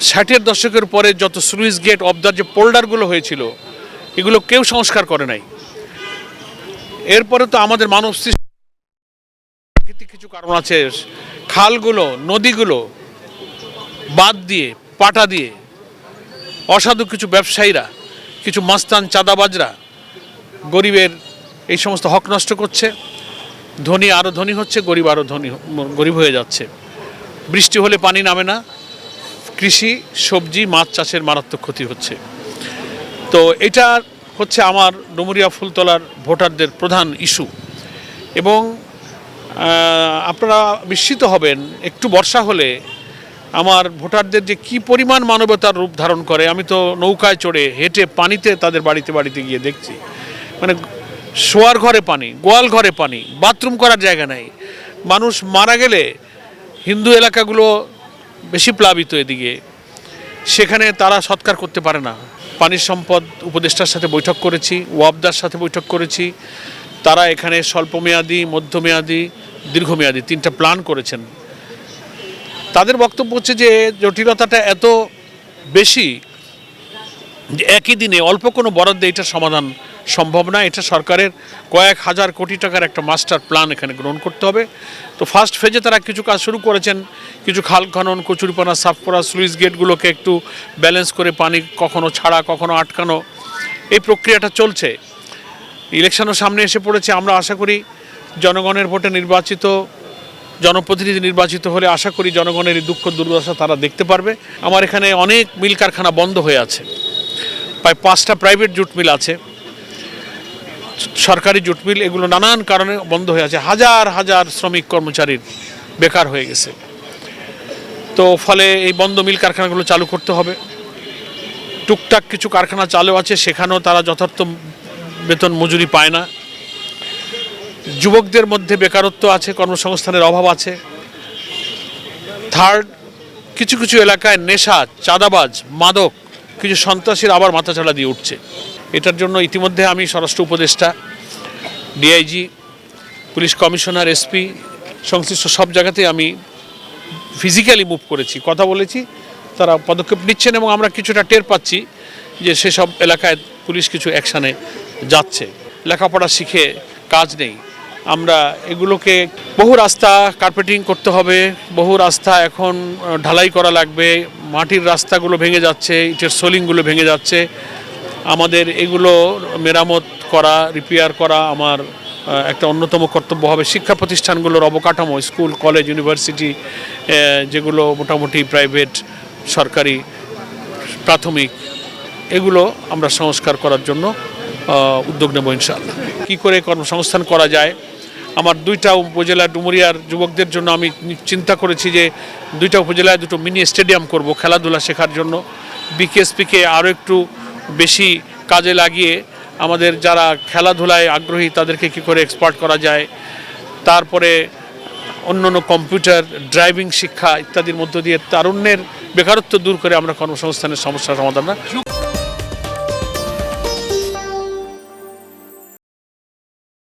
ষাটের দশকের পরে যত স্লুইস গেট অবদার যে পোল্ডারগুলো হয়েছিল এগুলো কেউ সংস্কার করে নাই। এরপরে তো আমাদের মানব সৃষ্টি প্রাকৃতিক কিছু কারণ আছে, খালগুলো নদীগুলো বাদ দিয়ে পাটা দিয়ে অসাধু কিছু ব্যবসায়ীরা, কিছু মাস্তান চাঁদাবাজরা গরিবের এই সমস্ত হক নষ্ট করছে। ধনী আরও ধনী হচ্ছে, গরিব আরও গরিব হয়ে যাচ্ছে। বৃষ্টি হলে পানি নামে না, কৃষি সবজি মাছ চাষের মারাত্মক ক্ষতি হচ্ছে। তো এটা হচ্ছে আমার ডুমুরিয়া ফুলতলার ভোটারদের প্রধান ইস্যু। এবং আপনারা বিস্মিত হবেন একটু বর্ষা হলে আমার ভোটারদের যে কি পরিমাণ মানবতার রূপ ধারণ করে। আমি তো নৌকায় চড়ে হেঁটে পানিতে তাদের বাড়িতে বাড়িতে গিয়ে দেখছি, মানে শোয়ার ঘরে পানি, গোয়াল ঘরে পানি, বাথরুম করার জায়গা নাই। মানুষ মারা গেলে হিন্দু এলাকাগুলো বেশি প্লাবিত এদিকে, সেখানে তারা সৎকার করতে পারে না। পানির সম্পদ উপদেষ্টার সাথে বৈঠক করেছি, ওয়াবদার সাথে বৈঠক করেছি। তারা এখানে স্বল্পমেয়াদী, মধ্যমেয়াদী, দীর্ঘমেয়াদী তিনটা প্ল্যান করেছেন। তাদের বক্তব্য হচ্ছে যে জটিলতাটা এত বেশি যে একই দিনে অল্প কোনো বরাদ্দে এটার সমাধান সম্ভব না। এটা সরকারের কয়েক হাজার কোটি টাকার একটা মাস্টার প্ল্যান এখানে গ্রহণ করতে হবে। তো ফার্স্ট ফেজে তারা কিছু কাজ শুরু করেছেন, কিছু খাল খনন, কচুরিপানা সাফ করা, স্লুইস গেটগুলোকে একটু ব্যালেন্স করে পানি কখনো ছাড়া কখনো আটকানো, এই প্রক্রিয়াটা চলছে। ইলেকশনও সামনে এসে পড়েছে। আমরা আশা করি জনগণের ভোটে নির্বাচিত জনপ্রতিনিধি নির্বাচিত হলে আশা করি জনগণের এই দুঃখ দুর্দশা তারা দেখতে পারবে। আমার এখানে অনেক মিল কারখানা বন্ধ হয়ে আছে, প্রায় 5টা প্রাইভেট জুট মিল আছে, সরকারি জুট মিল, এগুলো নানান কারণে বন্ধ হয়ে আছে। হাজার হাজার শ্রমিক কর্মচারীর বেকার হয়ে গেছে। তো ফলে এই বন্ধ মিল কারখানাগুলো চালু করতে হবে। টুকটাক কিছু কারখানা চালু আছে, সেখানেও তারা যথার্থ বেতন মজুরি পায় না। যুবকদের মধ্যে বেকারত্ব আছে, কর্মসংস্থানের অভাব আছে। থার্ড, কিছু কিছু এলাকায় নেশা, চাঁদাবাজ, মাদক, কিছু সন্ত্রাসীর আবার মাথাচাড়া দিয়ে উঠছে। এটার জন্য ইতিমধ্যে আমি স্বরাষ্ট্র উপদেষ্টা, ডিআইজি, পুলিশ কমিশনার, এসপি সংশ্লিষ্ট সব জায়গাতেই আমি ফিজিক্যালি মুভ করেছি, কথা বলেছি। তারা পদক্ষেপ নিচ্ছেন এবং আমরা কিছুটা টের পাচ্ছি যে সেসব এলাকায় পুলিশ কিছু অ্যাকশানে যাচ্ছে। লেখাপড়া শিখে কাজ নেই। আমরা এগুলোকে, বহু রাস্তা কার্পেটিং করতে হবে, বহু রাস্তা এখন ঢালাই করা লাগবে, মাটির রাস্তাগুলো ভেঙে যাচ্ছে, ইটের সোলিংগুলো ভেঙে যাচ্ছে। আমাদের এগুলো মেরামত করা, রিপেয়ার করা আমার একটা অন্যতম কর্তব্য হবে। শিক্ষা প্রতিষ্ঠানগুলোর অবকাঠামো, স্কুল, কলেজ, ইউনিভার্সিটি, যেগুলো মোটামুটি প্রাইভেট, সরকারি, প্রাথমিক, এগুলো আমরা সংস্কার করার জন্য উদ্যোগ নেব ইনশাআল্লাহ। কী করে কর্মসংস্থান করা যায়, আমার 2টা উপজেলা ডুমুরিয়ার যুবকদের জন্য আমি চিন্তা করেছি যে 2টা উপজেলায় 2টো মিনি স্টেডিয়াম করব খেলাধুলা শেখার জন্য। বিকেএসপিকে আরও একটু বেশি কাজে লাগিয়ে আমাদের যারা খেলাধুলায় আগ্রহী তাদেরকে কী করে এক্সপার্ট করা যায়, তারপরে অন্যান্য কম্পিউটার, ড্রাইভিং শিক্ষা ইত্যাদির মধ্য দিয়ে তারুণ্যের বেকারত্ব দূর করে আমরা কর্মসংস্থানের সমস্যার সমাধান